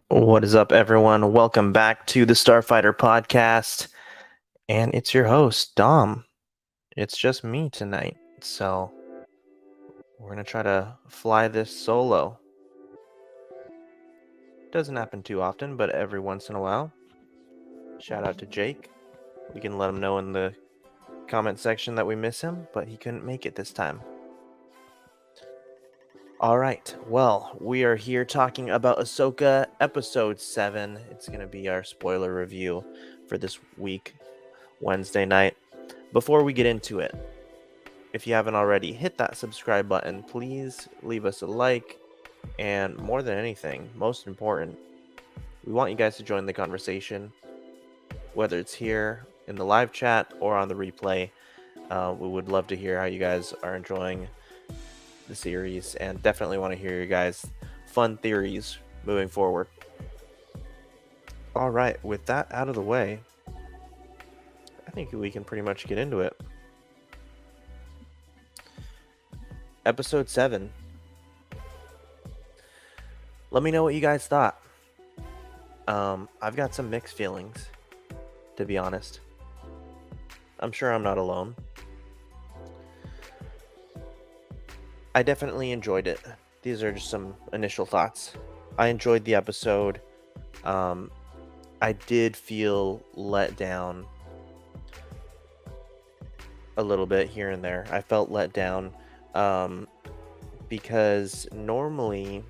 What is up, everyone? Welcome back to the Starfighter podcast. And it's your host, Dom. It's just me tonight. So we're going to try to fly this solo. Doesn't happen too often, but every once in a while. Shout out to Jake. We can let him know in the comment section that we miss him, but he couldn't make it this time. All right. Well, we are here talking about Ahsoka episode 7. It's going to be our spoiler review for this week, Wednesday night. Before we get into it, if you haven't already, hit that subscribe button. Please leave us a like. And more than anything, most important, we want you guys to join the conversation, whether it's here in the live chat or on the replay. We would love to hear how you guys are enjoying the series and definitely want to hear your guys' fun theories moving forward. All right, with that out of the way, I think we can pretty much get into it. Episode 7. Let me know what you guys thought. I've got some mixed feelings, to be honest. I'm sure I'm not alone. I definitely enjoyed it. These are just some initial thoughts. I enjoyed the episode. I did feel let down a little bit here and there. I felt let down because normally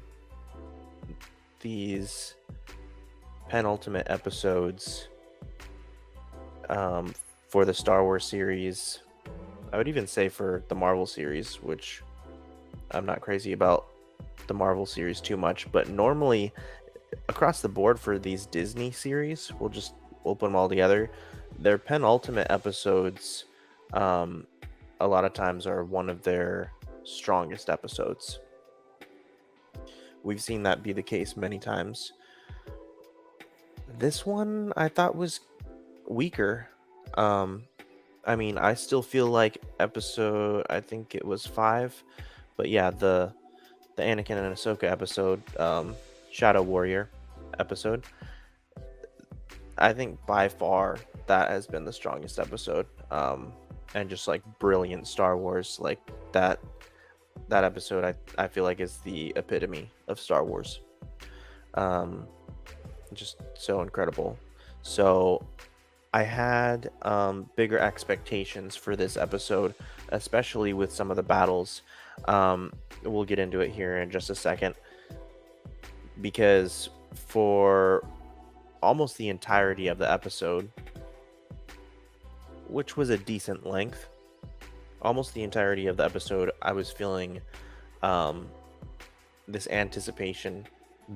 these penultimate episodes for the Star Wars series, I would even say for the Marvel series, which I'm not crazy about the Marvel series too much, but normally across the board for these Disney series, we'll put them all together. Their penultimate episodes, a lot of times, are one of their strongest episodes. We've seen that be the case many times. This one I thought was weaker. I mean, I still feel like episode, I think it was 5, but yeah, the Anakin and Ahsoka episode, Shadow Warrior episode, I think by far that has been the strongest episode. And just like brilliant Star Wars, like that episode I feel like is the epitome of Star Wars. Just so incredible. So I had bigger expectations for this episode, especially with some of the battles. We'll get into it here in just a second, because for almost the entirety of the episode, which was a decent length, almost the entirety of the episode, I was feeling this anticipation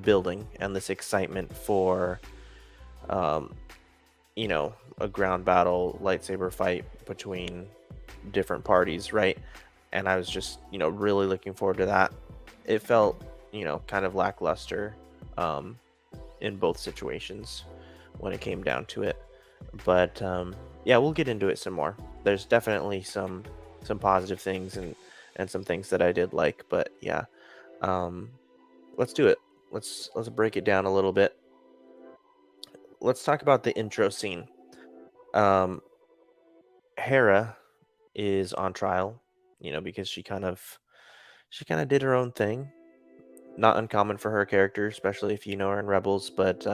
building and this excitement for a ground battle lightsaber fight between different parties, right? And I was just really looking forward to that. It felt kind of lackluster in both situations when it came down to it, but yeah, we'll get into it some more. There's definitely some positive things and some things that I did like, but yeah, let's do it. Let's break it down a little bit. Let's talk about the intro scene. Hera is on trial, because she kind of did her own thing. Not uncommon for her character, especially if you know her in Rebels, but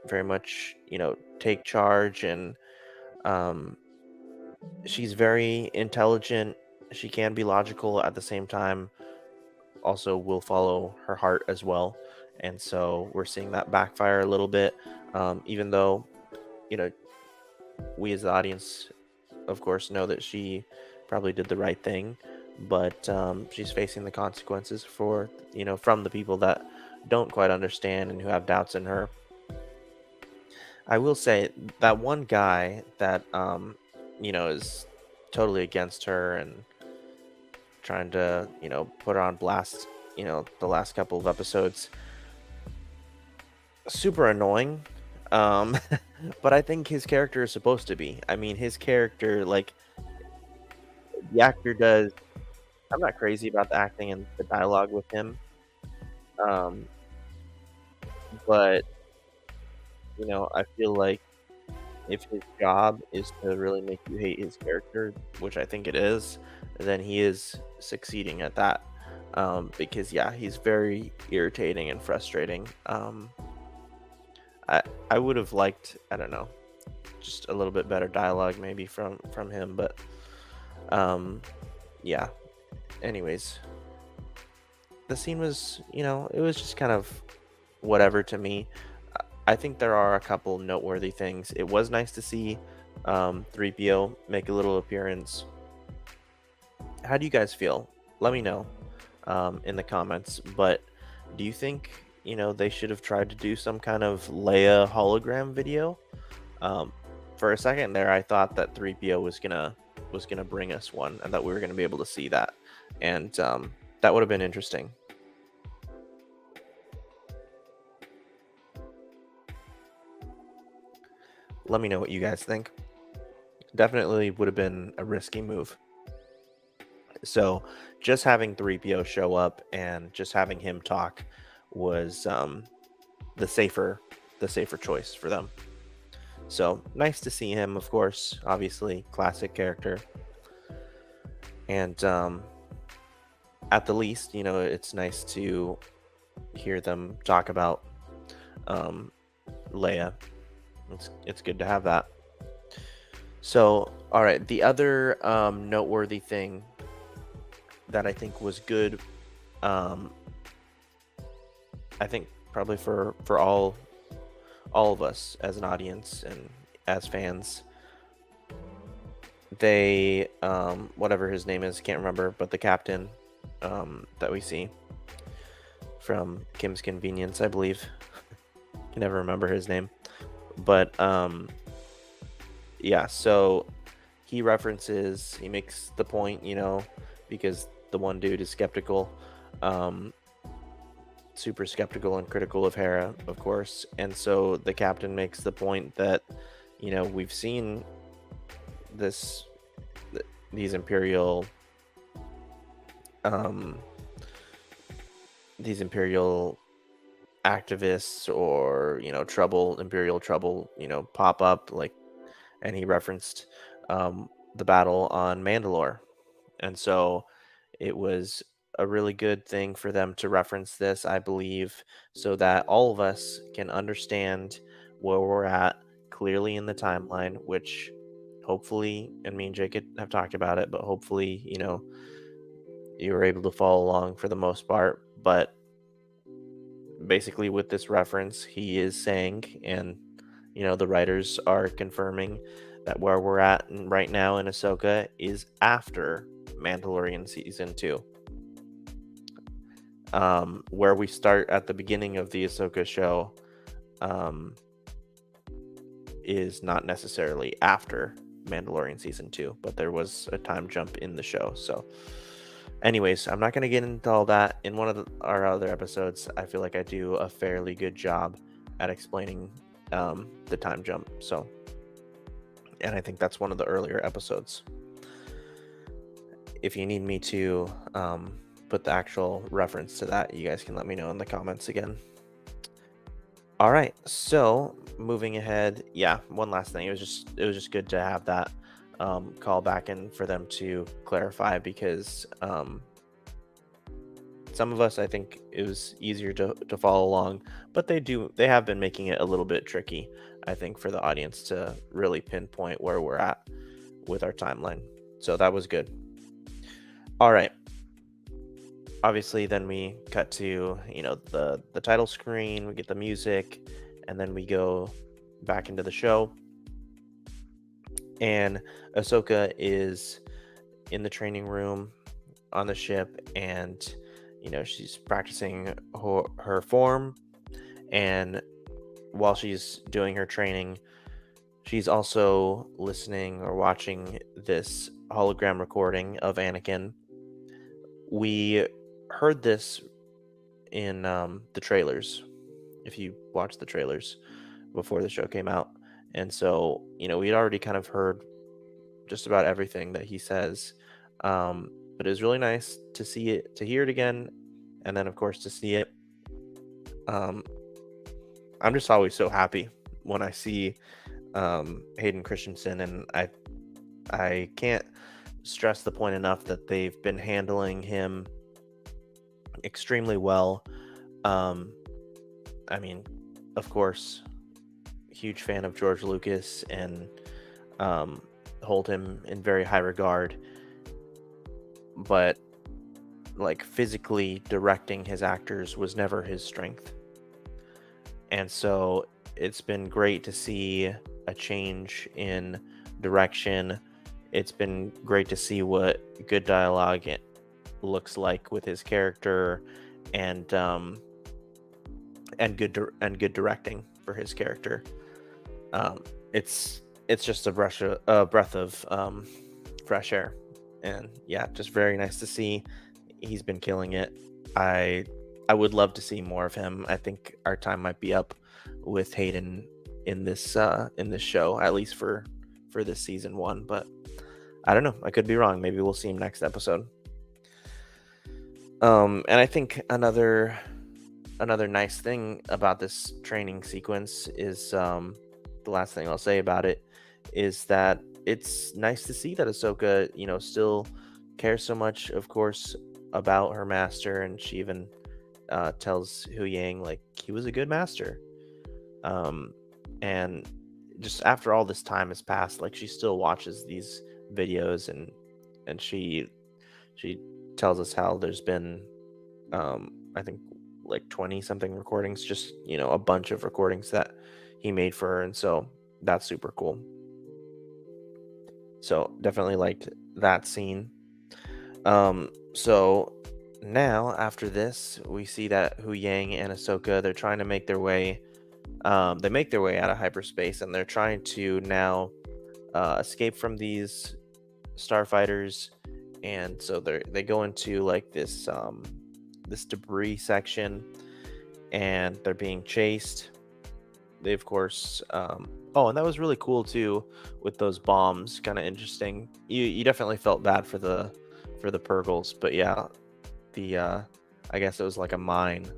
very much take charge, and she's very intelligent. She can be logical at the same time. Also, will follow her heart as well, and so we're seeing that backfire a little bit. Even though we as the audience, of course, know that she probably did the right thing, but she's facing the consequences for from the people that don't quite understand and who have doubts in her. I will say that one guy that is totally against her and trying to put her on blast, the last couple of episodes, super annoying. um but I think his character is supposed to be. I mean, his character, like, the actor does. I'm not crazy about the acting and the dialogue with him. Um, but I feel like if his job is to really make you hate his character, which I think it is, then he is succeeding at that. Because yeah, he's very irritating and frustrating. I would have liked, I don't know, just a little bit better dialogue maybe from him, but um, yeah. Anyways, the scene was, it was just kind of whatever to me. I think there are a couple noteworthy things. It was nice to see 3PO make a little appearance. How do you guys feel? Let me know in the comments. But do you think, they should have tried to do some kind of Leia hologram video? Um, for a second there, I thought that 3PO was gonna bring us one, and that we were gonna be able to see that, and that would have been interesting. Let me know what you guys think. Definitely would have been a risky move. So just having 3PO show up and just having him talk was the safer the safer choice for them. So nice to see him, of course, obviously classic character. And at the least, it's nice to hear them talk about um, Leia. It's good to have that. So, all right, the other noteworthy thing that I think was good, um, I think probably for all of us as an audience and as fans, they whatever his name is, can't remember, but the captain that we see from Kim's Convenience, I believe. Can never remember his name, but yeah. So he makes the point, because the one dude is skeptical, um, super skeptical and critical of Hera, of course, and so the captain makes the point that we've seen this these um imperial activists, or imperial trouble, pop up, like, and he referenced the battle on Mandalore, and so it was a really good thing for them to reference this, I believe, so that all of us can understand where we're at clearly in the timeline, which hopefully, and me and Jacob have talked about it, but hopefully, you were able to follow along for the most part. But basically, with this reference, he is saying, and the writers are confirming, that where we're at right now in Ahsoka is after Mandalorian season 2. Where we start at the beginning of the Ahsoka show um, is not necessarily after Mandalorian season 2, but there was a time jump in the show. So, anyways, I'm not going to get into all that. In one of our other episodes, I feel like I do a fairly good job at explaining the time jump. So, and I think that's one of the earlier episodes. If you need me to put the actual reference to that, you guys can let me know in the comments again. All right, so moving ahead, yeah, one last thing. It was just good to have that call back in for them to clarify, because some of us, I think it was easier to follow along, but they have been making it a little bit tricky, I think, for the audience to really pinpoint where we're at with our timeline. So that was good. All right. Obviously, then we cut to the title screen, we get the music, and then we go back into the show, and Ahsoka is in the training room on the ship, and she's practicing her form, and while she's doing her training, she's also listening or watching this hologram recording of Anakin. We heard this in the trailers, if you watched the trailers before the show came out, and so we'd already kind of heard just about everything that he says, but it was really nice to see it, to hear it again, and then of course to see it I'm just always so happy when I see Hayden Christensen, and I can't stress the point enough that they've been handling him extremely well. Um, I mean, of course, huge fan of George Lucas, and um, hold him in very high regard. But like physically directing his actors was never his strength, and so it's been great to see a change in direction. It's been great to see what good dialogue looks like with his character, and and good directing for his character. Um, it's just a breath of fresh air, and yeah, just very nice to see. He's been killing it. I I would love to see more of him. I think our time might be up with Hayden in this show, at least for this season one. But I don't know. I could be wrong. Maybe we'll see him next episode. And I think another nice thing about this training sequence is the last thing I'll say about it is that it's nice to see that Ahsoka, still cares so much, of course, about her master, and she even tells Hu Yang like he was a good master. Um, and just after all this time has passed, like she still watches these videos, and she tells us how there's been I think like 20 something recordings, just a bunch of recordings that he made for her, and so that's super cool. So definitely liked that scene. So now after this, we see that Hu Yang and Ahsoka, they're trying to make their way. They make their way out of hyperspace, and they're trying to now escape from these starfighters. And so they go into like this debris section, and they're being chased. They of course oh, and that was really cool too with those bombs. Kind of interesting. You definitely felt bad for the Purgles, but yeah, the I guess it was like a mine,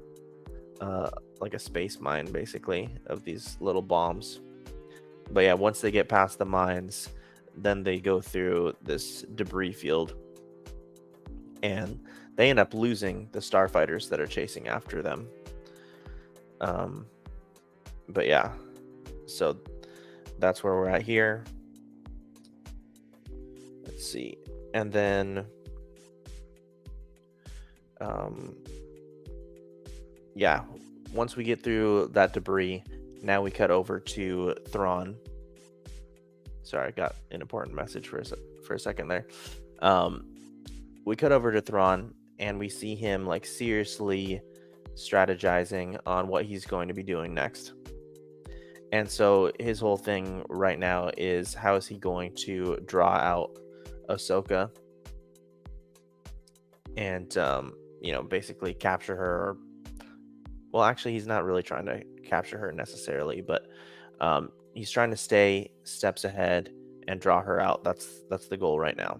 like a space mine basically, of these little bombs. But yeah, once they get past the mines, then they go through this debris field, and they end up losing the starfighters that are chasing after them. But yeah, so that's where we're at here. Let's see. And then yeah, once we get through that debris, now we cut over to Thrawn. Sorry, I got an important message for a second there. We cut over to Thrawn, and we see him like seriously strategizing on what he's going to be doing next. And so his whole thing right now is, how is he going to draw out Ahsoka and basically capture her. Or, well, actually, he's not really trying to capture her necessarily, but he's trying to stay steps ahead and draw her out. That's the goal right now.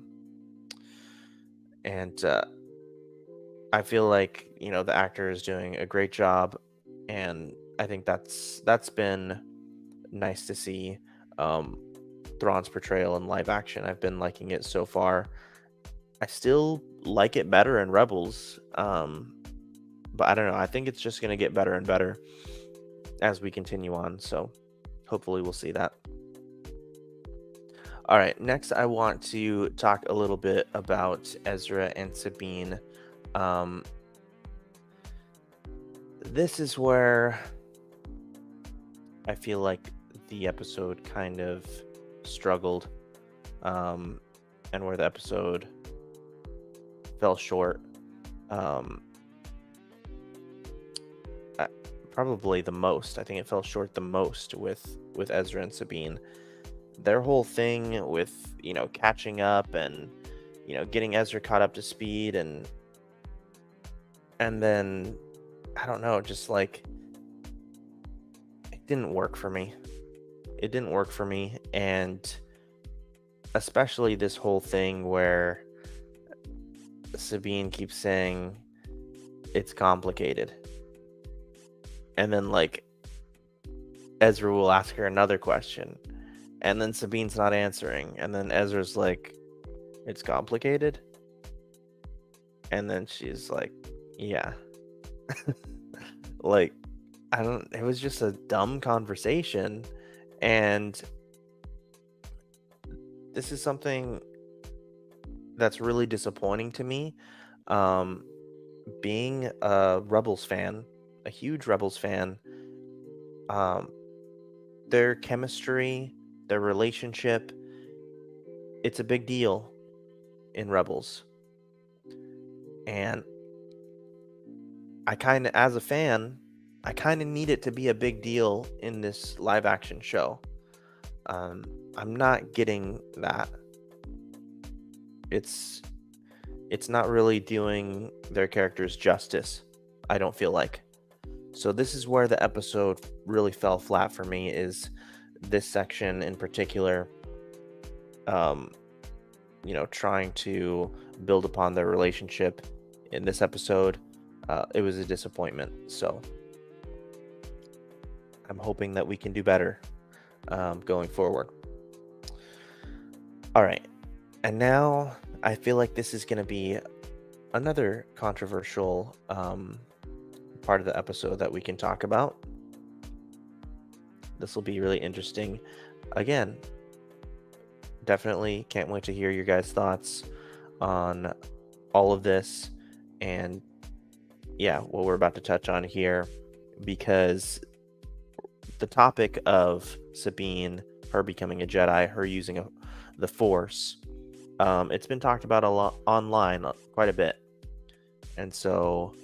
And I feel like the actor is doing a great job, and I think that's been nice to see. Thrawn's portrayal in live action, I've been liking it so far. I still like it better in Rebels, but I don't know. I think it's just going to get better and better as we continue on. So hopefully we'll see that. All right, next I want to talk a little bit about Ezra and Sabine. This is where I feel like the episode kind of struggled, and where the episode fell short. Probably the most. I think it fell short the most with Ezra and Sabine. Their whole thing with catching up and getting Ezra caught up to speed, and then I don't know, just like it didn't work for me. It didn't work for me, and especially this whole thing where Sabine keeps saying it's complicated, and then like Ezra will ask her another question, and then Sabine's not answering, and then Ezra's like, it's complicated, and then she's like, yeah. Like, it was just a dumb conversation, and this is something that's really disappointing to me. Being a Rebels fan, a huge Rebels fan, their chemistry, their relationship, it's a big deal in Rebels. And as a fan, I kind of need it to be a big deal in this live action show. I'm not getting that. It's not really doing their characters justice, I don't feel like. So this is where the episode really fell flat for me, is this section in particular. Trying to build upon their relationship in this episode, it was a disappointment. So I'm hoping that we can do better going forward. All right. And now I feel like this is going to be another controversial part of the episode that we can talk about. This will be really interesting. Again, definitely can't wait to hear your guys' thoughts on all of this and what we're about to touch on here, because the topic of Sabine, her becoming a Jedi, her using the Force, it's been talked about a lot online, quite a bit. And so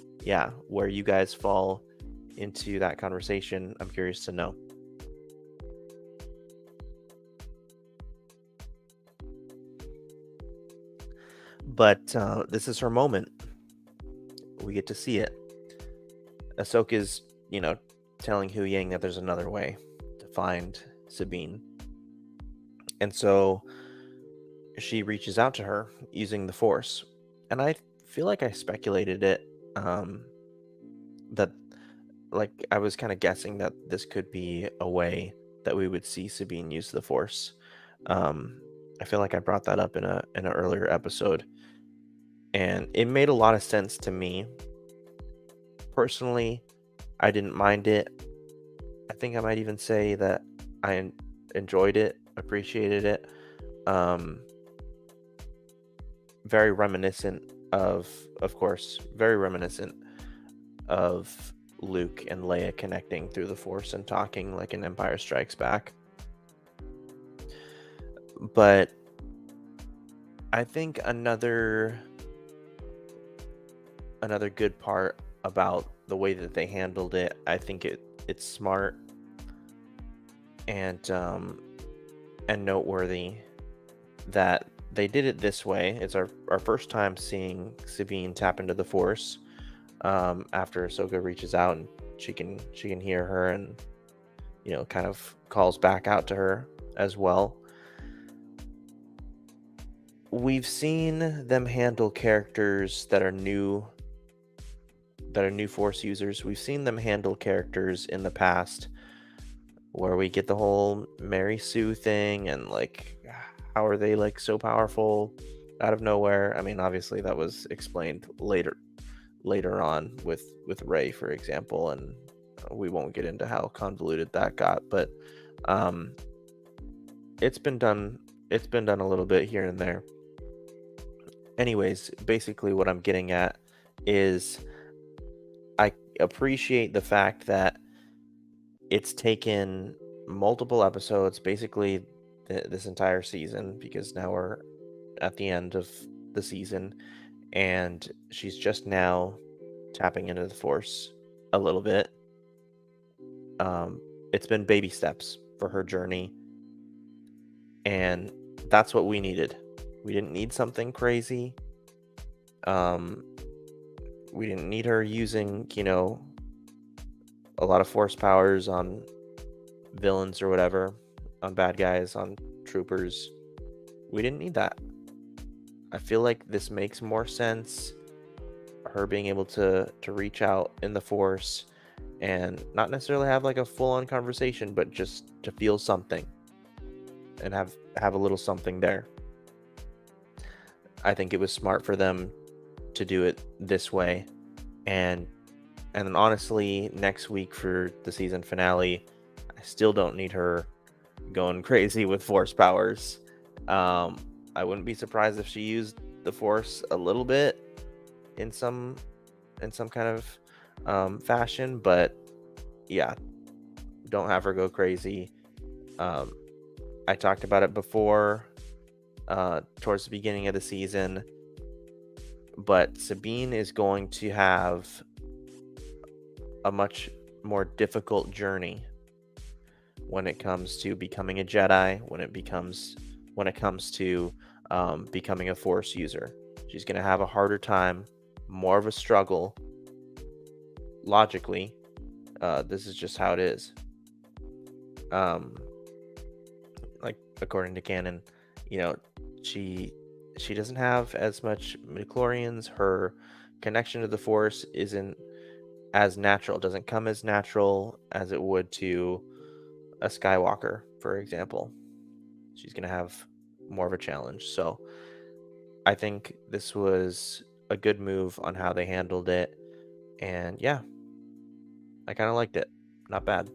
where you guys fall into that conversation, I'm curious to know. But this is her moment. We get to see it. Ahsoka's, telling Hu Yang that there's another way to find Sabine. And so she reaches out to her using the Force. And I feel like I speculated it, that, like, I was kind of guessing that this could be a way that we would see Sabine use the Force. I feel like I brought that up in an earlier episode. And it made a lot of sense to me. Personally, I didn't mind it. I think I might even say that I enjoyed it, appreciated it. Very reminiscent of course, very reminiscent of Luke and Leia connecting through the Force and talking like in Empire Strikes Back. But I think another good part about the way that they handled it, I think it's smart and noteworthy that they did it this way. It's our first time seeing Sabine tap into the Force after Ahsoka reaches out and she can hear her and kind of calls back out to her as well. We've seen them handle characters that are new Force users. We've seen them handle characters in the past where we get the whole Mary Sue thing and like, how are they like so powerful out of nowhere? I mean, obviously that was explained later on with Rey, for example, and we won't get into how convoluted that got, but it's been done a little bit here and there. Anyways, basically what I'm getting at is I appreciate the fact that it's taken multiple episodes, basically this entire season, because now we're at the end of the season and she's just now tapping into the Force a little bit. It's been baby steps for her journey, and that's what we needed. We didn't need something crazy. We didn't need her using, a lot of Force powers on villains or whatever, on bad guys, on troopers. We didn't need that. I feel like this makes more sense. Her being able to reach out in the Force and not necessarily have like a full-on conversation, but just to feel something and have a little something there. I think it was smart for them to do it this way. And then honestly, next week for the season finale, I still don't need her going crazy with force powers. I wouldn't be surprised if she used the force a little bit in some kind of fashion, but yeah, don't have her go crazy. I talked about it before, towards the beginning of the season, but Sabine is going to have a much more difficult journey when it comes to becoming a Jedi, when it comes to becoming a Force user. She's going to have a harder time, more of a struggle. Logically, this is just how it is. Like according to canon, she doesn't have as much midichlorians. Her connection to the Force isn't as natural. It doesn't come as natural as it would to a Skywalker, for example. She's going to have more of a challenge. So I think this was a good move on how they handled it. And yeah, I kind of liked it. Not bad.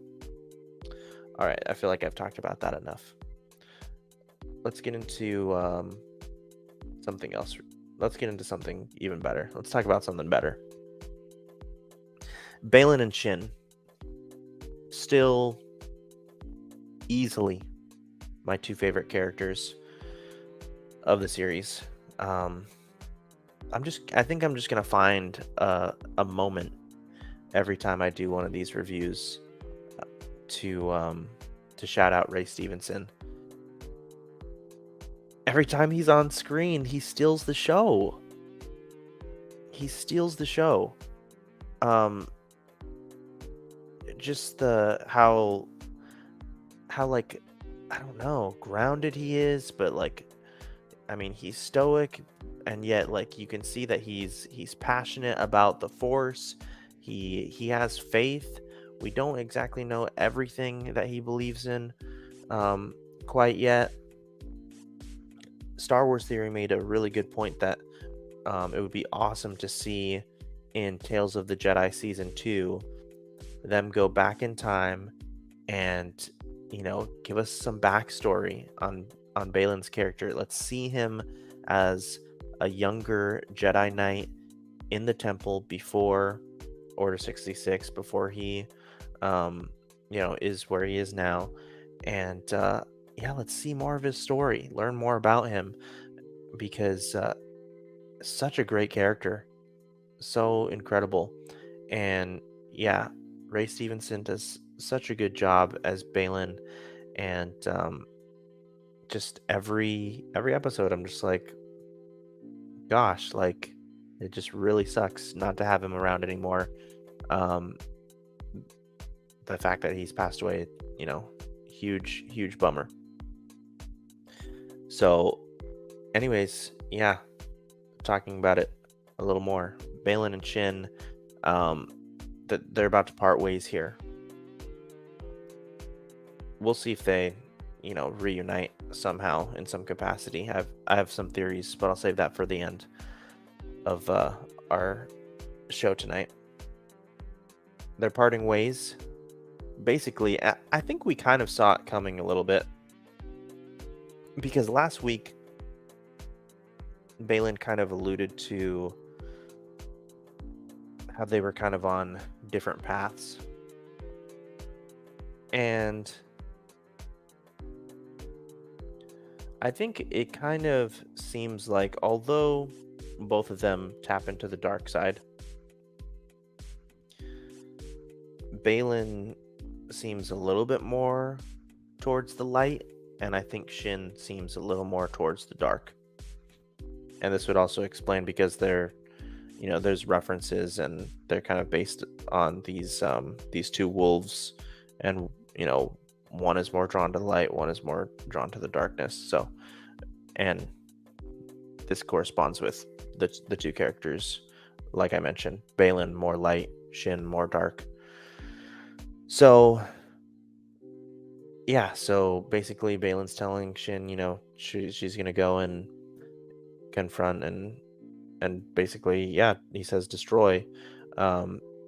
All right, I feel like I've talked about that enough. Let's get into something else. Let's get into something even better. Let's talk about something better. Baylan and Shin, still easily my two favorite characters of the series. I think I'm just gonna find a moment every time I do one of these reviews to shout out Ray Stevenson. Every time he's on screen, he steals the show. Just how like, I don't know, grounded he is, but like, I mean, he's stoic, and yet like you can see that he's passionate about the Force. He has faith. We don't exactly know everything that he believes in quite yet. Star Wars Theory made a really good point that it would be awesome to see in Tales of the Jedi Season 2 them go back in time and give us some backstory on Baylan's character. Let's see him as a younger Jedi Knight in the temple before Order 66, before he is where he is now. And let's see more of his story, learn more about him, because such a great character, so incredible. And yeah, Ray Stevenson does such a good job as Baylan, and just every episode I'm just like, gosh, like it just really sucks not to have him around anymore. The fact that he's passed away, huge bummer. So anyways, yeah, talking about it a little more, Baylan and Shin, that they're about to part ways here. We'll see if they reunite somehow in some capacity. I have some theories, but I'll save that for the end of our show tonight. They're parting ways. Basically, I think we kind of saw it coming a little bit, because last week Baylan kind of alluded to how they were kind of on different paths, and I think it kind of seems like, although both of them tap into the dark side, Baylan seems a little bit more towards the light, and I think Shin seems a little more towards the dark. And this would also explain, because they're, there's references, and they're kind of based on these two wolves, and one is more drawn to the light, one is more drawn to the darkness. So, and this corresponds with the two characters, like I mentioned, Baylan more light, Shin more dark. So yeah, so basically Balin's telling Shin, she's gonna go and confront and basically, yeah, he says destroy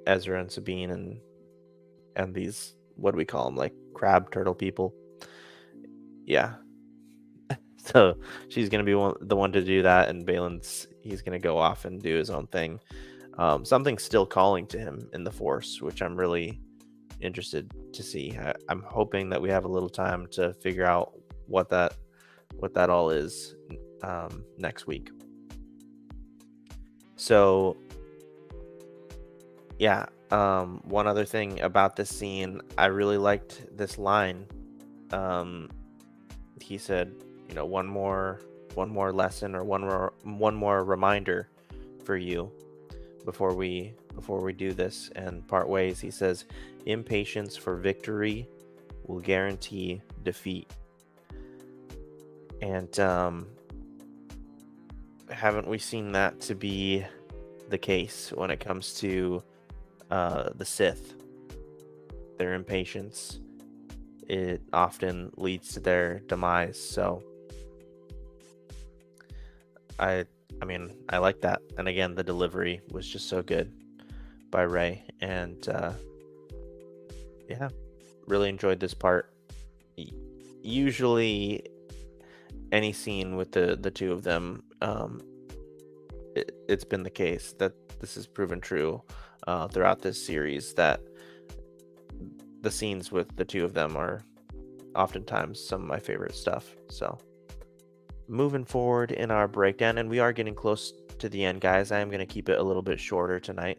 Ezra and Sabine and these, what do we call them, like crab turtle people. Yeah. So she's gonna be the one to do that, and he's gonna go off and do his own thing. Something's still calling to him in the Force, which I'm really interested to see. I'm hoping that we have a little time to figure out what that all is next week. So yeah, one other thing about this scene, I really liked this line. He said, one more lesson, or one more reminder for you before we do this and part ways. He says, impatience for victory will guarantee defeat. And haven't we seen that to be the case when it comes to the Sith? Their impatience, it often leads to their demise. So I mean, I like that. And again, the delivery was just so good by Rey. And yeah, really enjoyed this part. Usually any scene with the two of them, it's been the case that this has proven true throughout this series, that the scenes with the two of them are oftentimes some of my favorite stuff. So moving forward in our breakdown, and we are getting close to the end, guys. I am going to keep it a little bit shorter tonight,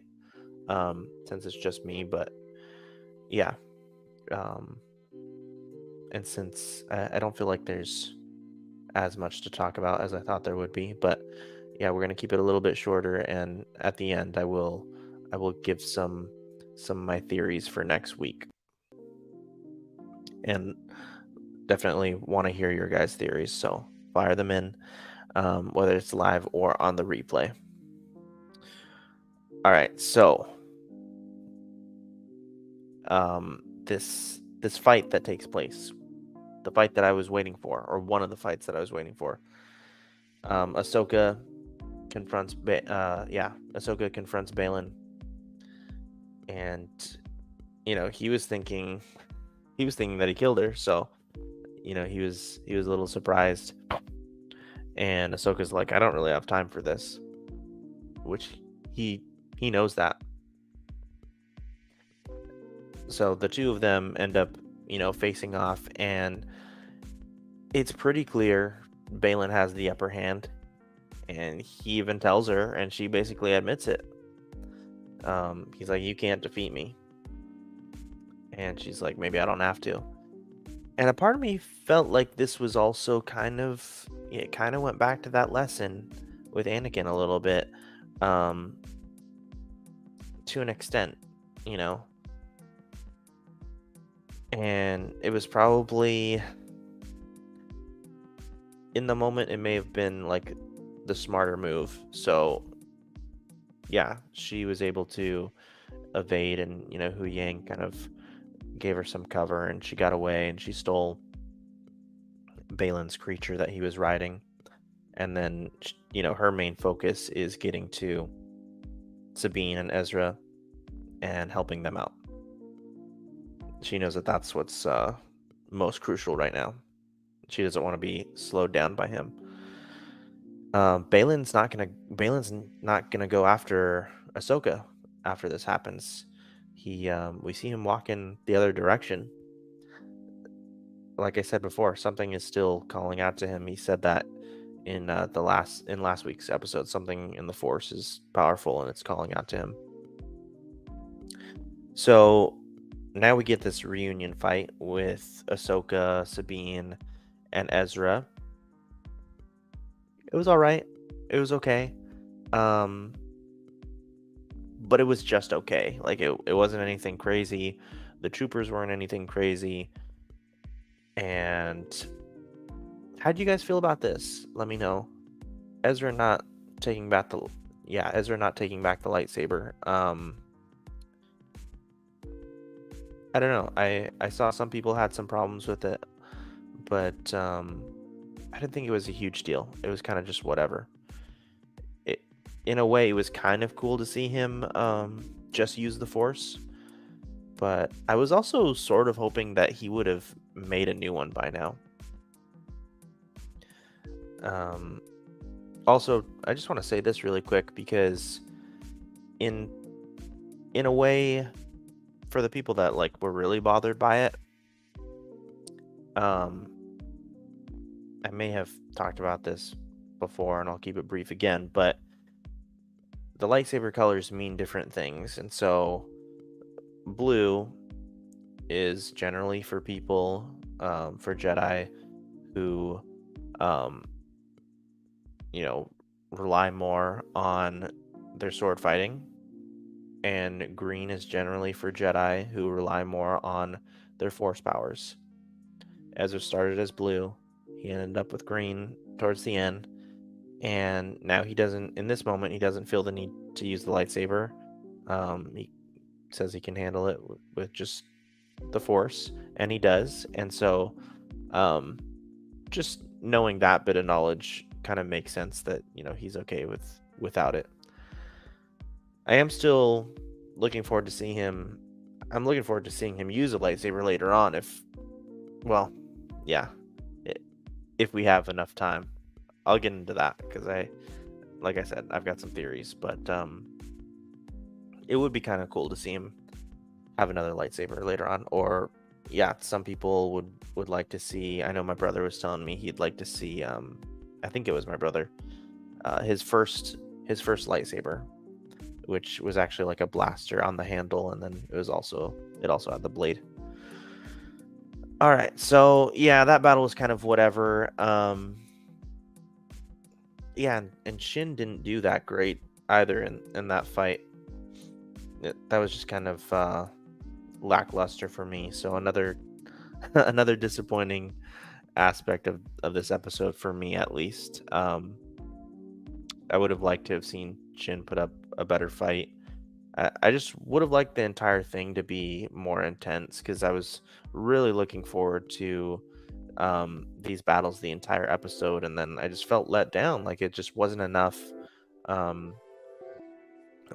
since it's just me, but yeah. And since I don't feel like there's as much to talk about as I thought there would be, but yeah, we're going to keep it a little bit shorter, and at the end I will give some of my theories for next week. And definitely want to hear your guys' theories, so fire them in, whether it's live or on the replay. All right, so this fight that takes place, the fight that I was waiting for, or one of the fights that I was waiting for. Ahsoka confronts Ahsoka confronts Balin, and he was thinking that he killed her, so he was a little surprised. And Ahsoka's like, I don't really have time for this, which he knows that. So the two of them end up facing off, and it's pretty clear Balin has the upper hand, and he even tells her, and she basically admits it. He's like, you can't defeat me. And she's like, maybe I don't have to. And a part of me felt like this was also it kind of went back to that lesson with Anakin a little bit, to an extent, and it was probably, in the moment, it may have been like the smarter move. So yeah, she was able to evade, and Hu Yang kind of gave her some cover, and she got away, and she stole Balin's creature that he was riding. And then her main focus is getting to Sabine and Ezra and helping them out. She knows that that's what's most crucial right now. She doesn't want to be slowed down by him. Balin's not gonna go after Ahsoka after this happens. We see him walk in the other direction. Like I said before, something is still calling out to him. He said that in last week's episode. Something in the Force is powerful, and it's calling out to him. So now we get this reunion fight with Ahsoka, Sabine, and Ezra. It was all right. It was okay. But it was just okay. Like, it wasn't anything crazy. The troopers weren't anything crazy. And how do you guys feel about this? Let me know. Ezra not taking back the lightsaber. I don't know. I saw some people had some problems with it, but I didn't think it was a huge deal. It was kind of just whatever. It, in a way, it was kind of cool to see him just use the Force, but I was also sort of hoping that he would have made a new one by now. Um, Also, I just want to say this really quick because in in a way, for the people that like were really bothered by it, um, I may have talked about this before, and I'll keep it brief again. But the lightsaber colors mean different things, and so blue is generally for people, for Jedi who, um, you know, rely more on their sword fighting, and green is generally for Jedi who rely more on their force powers. Ezra started as blue, he ended up with green towards the end, and now he doesn't. In this moment, he doesn't feel the need to use the lightsaber. He says he can handle it with just the force, and he does. And so, um, just knowing that bit of knowledge kind of makes sense that he's okay without it. I am still looking forward to seeing him. I'm looking forward to seeing him use a lightsaber later on. Well, yeah, if we have enough time, I'll get into that because like I said, I've got some theories, but it would be kind of cool to see him have another lightsaber later on. Or yeah, some people would like to see. I know my brother was telling me he'd like to see. I think it was my brother. His first lightsaber, which was actually like a blaster on the handle, and then it also had the blade. All right, so yeah, that battle was kind of whatever. Yeah, and Shin didn't do that great either in that fight. That was just kind of lackluster for me. So another another disappointing aspect of this episode for me, at least. I would have liked to have seen Shin put up a better fight. I just would have liked the entire thing to be more intense because I was really looking forward to these battles the entire episode, and then I just felt let down. Like it just wasn't enough. Um,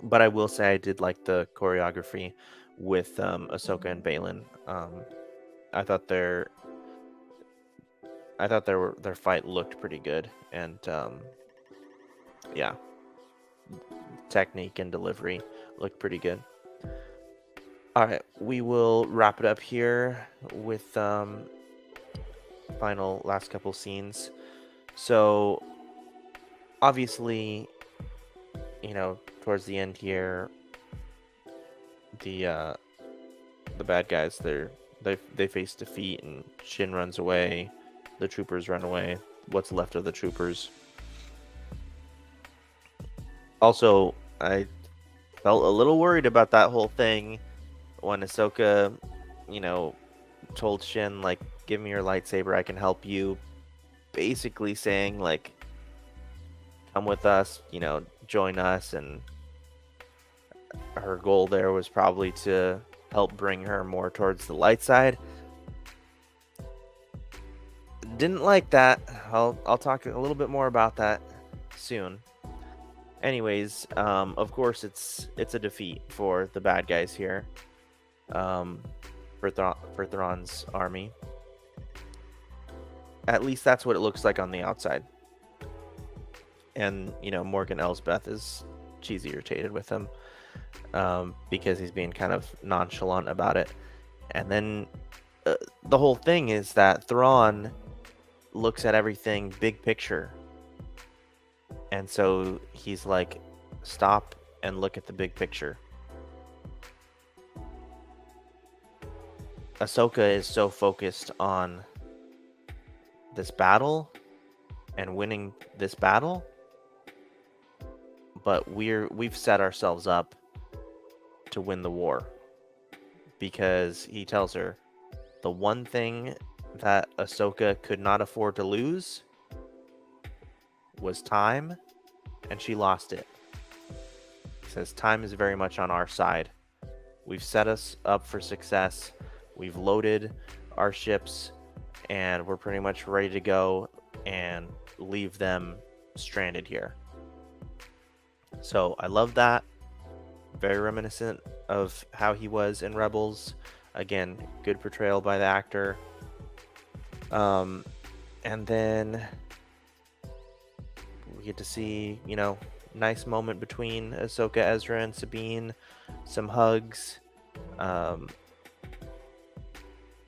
but I will say I did like the choreography with Ahsoka and Balin. I thought their fight looked pretty good, and yeah, technique and delivery looked pretty good. All right, we will wrap it up here with final last couple scenes. So obviously, towards the end here, the bad guys they face defeat, and Shin runs away. The troopers run away. What's left of the troopers. Also, I felt a little worried about that whole thing when Ahsoka, told Shin, like, give me your lightsaber, I can help you. Basically saying, like, come with us, join us. And her goal there was probably to help bring her more towards the light side. Didn't like that. I'll talk a little bit more about that soon. Anyways, of course it's a defeat for the bad guys here. For Thrawn's army. At least that's what it looks like on the outside. And Morgan Elsbeth is she's irritated with him because he's being kind of nonchalant about it. And then the whole thing is that Thrawn looks at everything big picture. And so he's like, stop and look at the big picture. Ahsoka is so focused on this battle and winning this battle, but we've set ourselves up to win the war, because he tells her the one thing that Ahsoka could not afford to lose was time, and she lost it. He says time is very much on our side. We've set us up for success. We've loaded our ships, and we're pretty much ready to go and leave them stranded here. So I love that. Very reminiscent of how he was in Rebels. Again, good portrayal by the actor. And then we get to see, nice moment between Ahsoka, Ezra, and Sabine. Some hugs.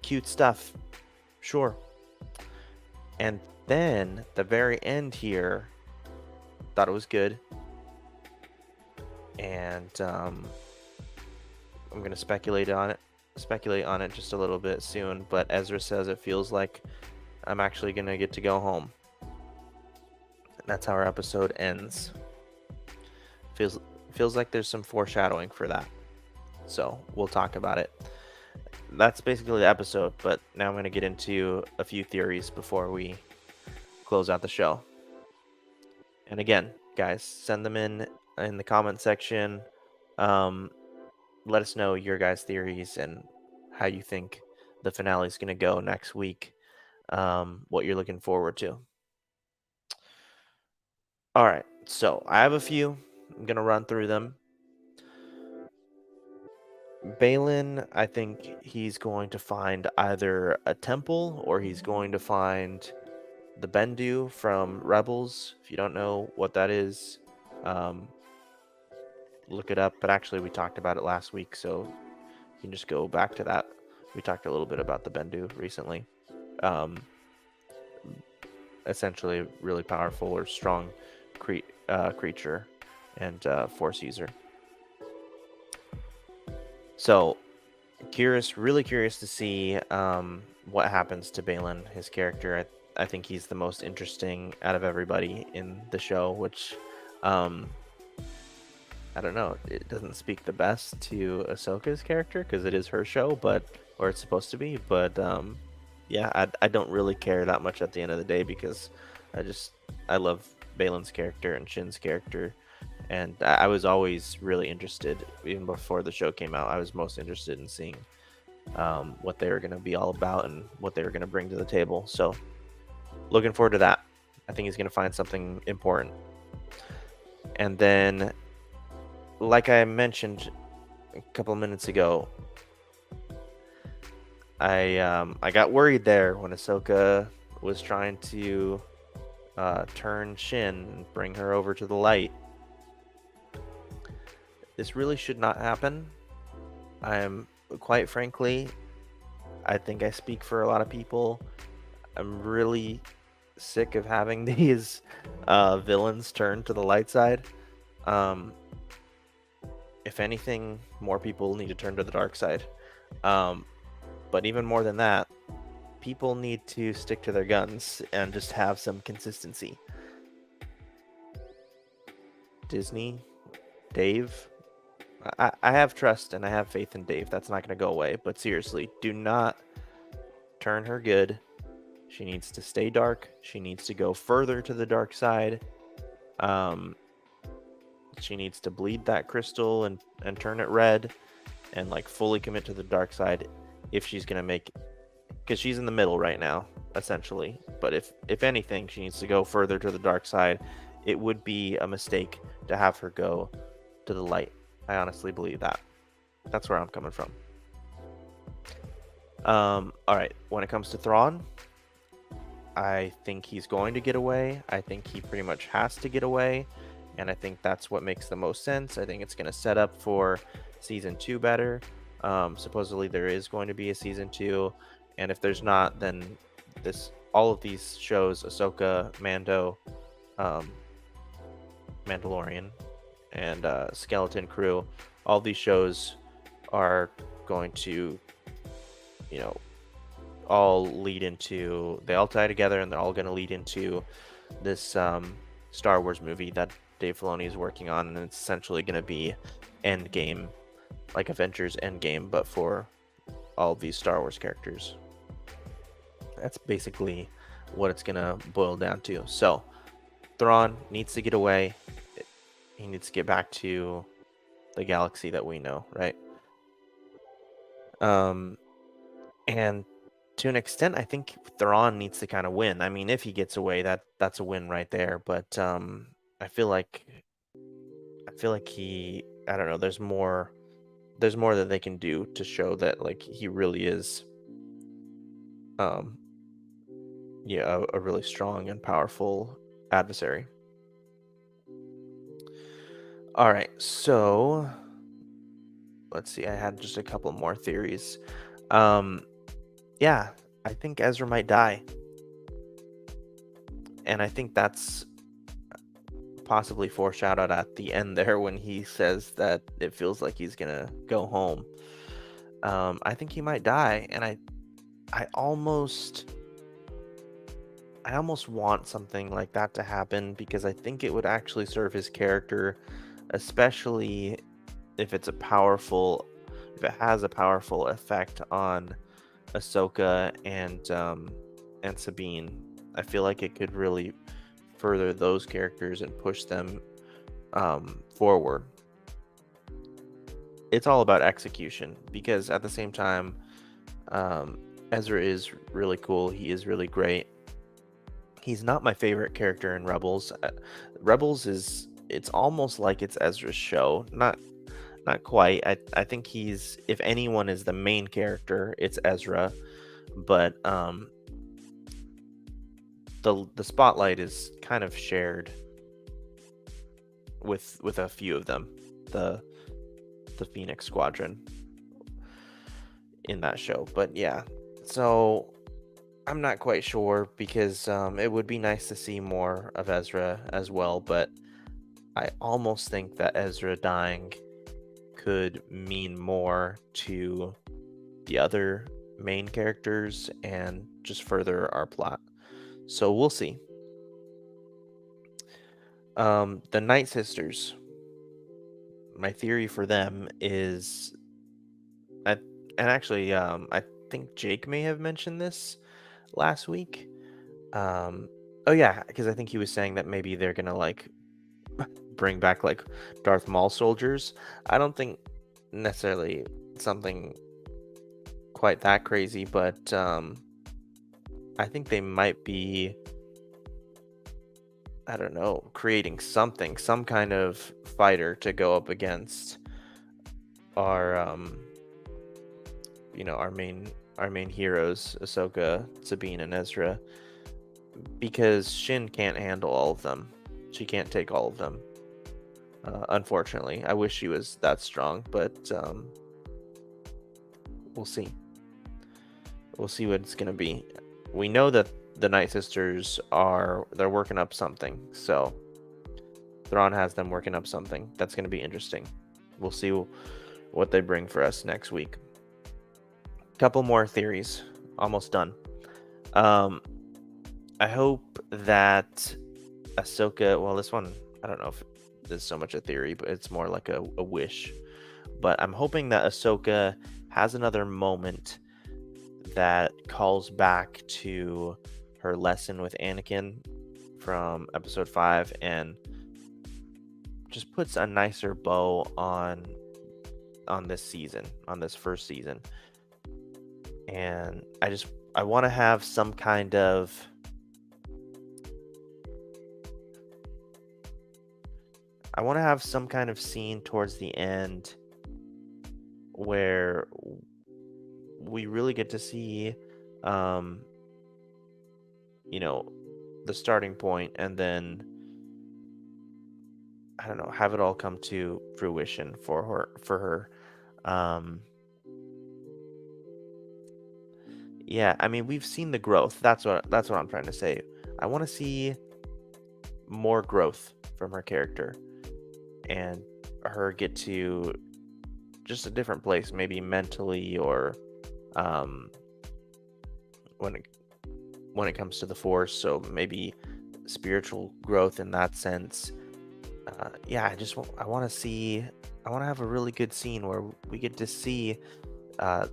Cute stuff. Sure. And then the very end here, thought it was good. And I'm going to speculate on it just a little bit soon, but Ezra says it feels like I'm actually going to get to go home. And that's how our episode ends. Feels like there's some foreshadowing for that. So we'll talk about it. That's basically the episode, but now I'm going to get into a few theories before we close out the show. And again, guys, send them in the comment section. Let us know your guys' theories and how you think the finale is going to go next week. What you're looking forward to. All right, so I have a few. I'm going to run through them. Balin, I think he's going to find either a temple or he's going to find the Bendu from Rebels. If you don't know what that is, look it up. But actually, we talked about it last week, so you can just go back to that. We talked a little bit about the Bendu recently. Essentially, really powerful or strong creature and force user. So, really curious to see what happens to Balin, his character. I think he's the most interesting out of everybody in the show, which I don't know. It doesn't speak the best to Ahsoka's character because it is her show, or it's supposed to be. But yeah, I don't really care that much at the end of the day because I love Balin's character and Shin's character. And I was always really interested, even before the show came out. I was most interested in seeing what they were going to be all about and what they were going to bring to the table. So, looking forward to that. I think he's going to find something important. And then, like I mentioned a couple of minutes ago, I got worried there when Ahsoka was trying to turn Shin and bring her over to the light. This really should not happen. Quite frankly, I think I speak for a lot of people. I'm really sick of having these villains turn to the light side. If anything, more people need to turn to the dark side. But even more than that, people need to stick to their guns and just have some consistency. Disney, Dave, I have trust and I have faith in Dave. That's not going to go away. But seriously, do not turn her good. She needs to stay dark. She needs to go further to the dark side. She needs to bleed that crystal and turn it red and like fully commit to the dark side if she's going to make it. Because she's in the middle right now, essentially. But if anything, she needs to go further to the dark side. It would be a mistake to have her go to the light. I honestly believe that. That's where I'm coming from. All right. When it comes to Thrawn, I think he's going to get away. I think he pretty much has to get away. And I think that's what makes the most sense. I think it's going to set up for season 2 better. Supposedly there is going to be a season 2. And if there's not, then all of these shows, Ahsoka, Mando, Mandalorian, and Skeleton Crew, all these shows are going to, all lead into, they all tie together and they're all going to lead into this Star Wars movie that Dave Filoni is working on, and it's essentially going to be Endgame, like Avengers Endgame, but for all of these Star Wars characters. That's basically what it's going to boil down to. So, Thrawn needs to get away. He needs to get back to the galaxy that we know, right? And to an extent, I think Thrawn needs to kind of win. I mean, if he gets away, that's a win right there. But I feel like I don't know. There's more that they can do to show that like he really is, um, yeah, a really strong and powerful adversary. All right, so let's see. I had just a couple more theories. Yeah, I think Ezra might die, and I think that's possibly foreshadowed at the end there when he says that it feels like he's gonna go home. I think he might die, and I almost want something like that to happen because I think it would actually serve his character, especially if it has a powerful effect on Ahsoka and Sabine. I feel like it could really further those characters and push them forward. It's all about execution because at the same time, Ezra is really cool. He is really great. He's not my favorite character in Rebels. Rebels it's almost like it's Ezra's show. Not quite. I think he's, if anyone is the main character, it's Ezra. But the spotlight is kind of shared with a few of them. The Phoenix Squadron in that show. But yeah. So I'm not quite sure because it would be nice to see more of Ezra as well, but I almost think that Ezra dying could mean more to the other main characters and just further our plot. So we'll see. The Night Sisters. My theory for them is, and actually, I think Jake may have mentioned this last week. Oh yeah, because I think he was saying that maybe they're gonna like bring back like Darth Maul soldiers. I don't think necessarily something quite that crazy, but I think they might be, I don't know, creating some kind of fighter to go up against our our main heroes, Ahsoka, Sabine, and Ezra, because Shin can't handle all of them. She can't take all of them. Unfortunately, I wish she was that strong, but we'll see. We'll see what it's gonna be. We know that the Night Sisters they're working up something, so Thrawn has them working up something. That's gonna be interesting. We'll see what they bring for us next week. Couple more theories, almost done. I hope that Ahsoka. Well, this one I don't know if there's so much a theory, but it's more like a wish. But I'm hoping that Ahsoka has another moment that calls back to her lesson with Anakin from episode 5 and just puts a nicer bow on this season, on this first season. And I want to have some kind of scene towards the end where we really get to see the starting point, and then I don't know, have it all come to fruition for her. Yeah, I mean, we've seen the growth. That's what I'm trying to say. I want to see more growth from her character and her get to just a different place, maybe mentally or when it comes to the Force. So maybe spiritual growth in that sense. Yeah, I want to have a really good scene where we get to see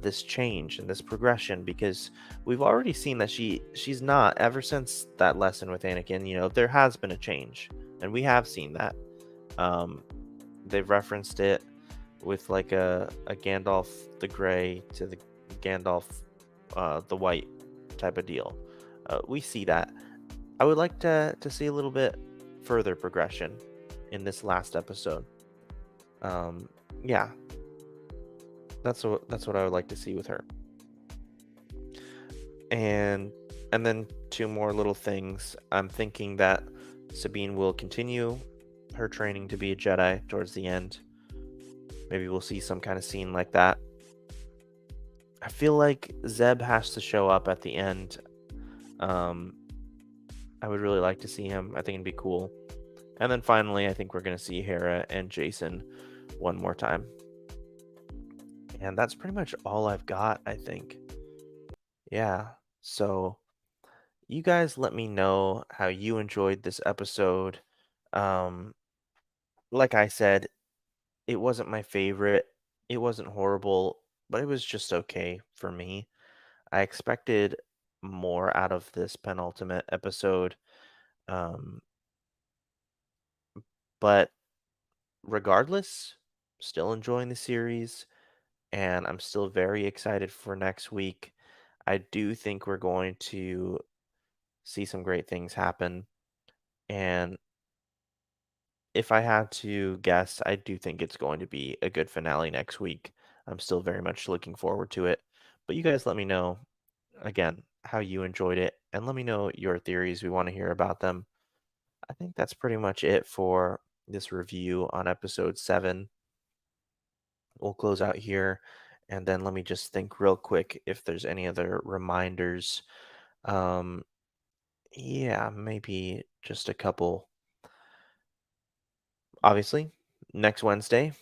this change and this progression, because we've already seen that she's not, ever since that lesson with Anakin, there has been a change, and we have seen that. They've referenced it with like a Gandalf the Grey to the Gandalf the white type of deal. We see that. I would like to see a little bit further progression in this last episode. Um, yeah, that's what I would like to see with her. And then two more little things. I'm thinking that Sabine will continue her training to be a Jedi towards the end. Maybe we'll see some kind of scene like that. I feel like Zeb has to show up at the end. I would really like to see him. I think it'd be cool. And then finally, I think we're going to see Hera and Jason one more time. And that's pretty much all I've got, I think. Yeah. So you guys let me know how you enjoyed this episode. Um, like I said, it wasn't my favorite. It wasn't horrible, but it was just okay for me. I expected more out of this penultimate episode. Um, but regardless, still enjoying the series, and I'm still very excited for next week. I do think we're going to see some great things happen. And if I had to guess, I do think it's going to be a good finale next week. I'm still very much looking forward to it. But you guys let me know, again, how you enjoyed it, and let me know your theories. We want to hear about them. I think that's pretty much it for this review on episode 7. We'll close out here, and then let me just think real quick if there's any other reminders. Um, yeah, maybe just a couple. Obviously, next Wednesday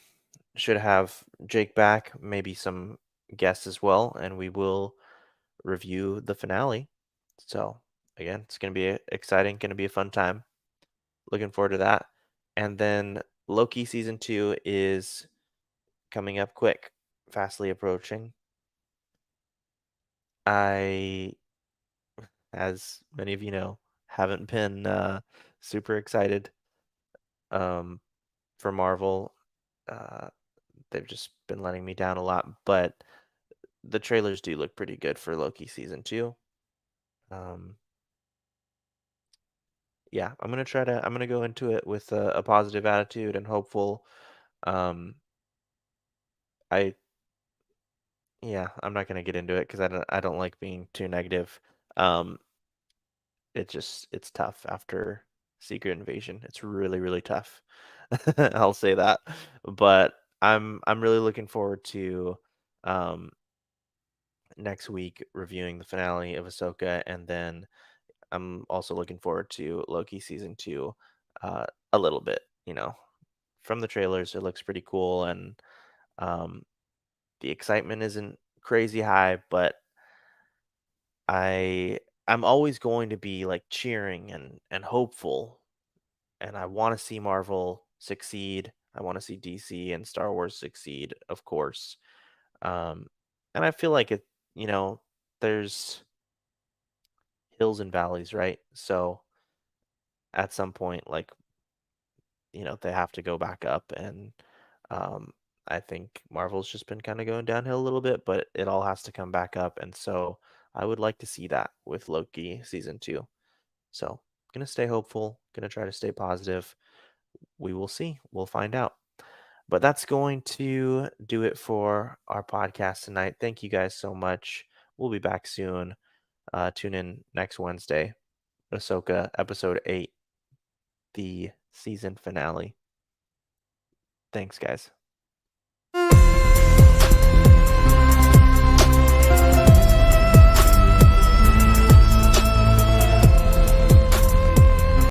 should have Jake back, maybe some guests as well, and we will review the finale. So, again, it's going to be exciting, going to be a fun time. Looking forward to that. And then Loki season 2 is coming up quick, fastly approaching. I, as many of you know, haven't been super excited um, for Marvel. Uh, they've just been letting me down a lot, but the trailers do look pretty good for Loki season 2. Um, yeah, I'm gonna go into it with a positive attitude and hopeful. Um, I yeah, I'm not gonna get into it because I don't like being too negative. Um, it's tough after Secret Invasion. It's really, really tough. I'll say that. But I'm really looking forward to um next week reviewing the finale of Ahsoka, and then I'm also looking forward to Loki season 2 a little bit, From the trailers it looks pretty cool, and um the excitement isn't crazy high, but I I'm always going to be like cheering and hopeful, and I want to see Marvel succeed. I want to see DC and Star Wars succeed, of course. Um, and I feel like you know, there's hills and valleys, right? So at some point, like, they have to go back up, and um, I think Marvel's just been kind of going downhill a little bit, but it all has to come back up, and so I would like to see that with Loki season 2. So, gonna stay hopeful, gonna try to stay positive. We will see. We'll find out. But that's going to do it for our podcast tonight. Thank you guys so much. We'll be back soon. Tune in next Wednesday. Ahsoka episode 8, the season finale. Thanks, guys.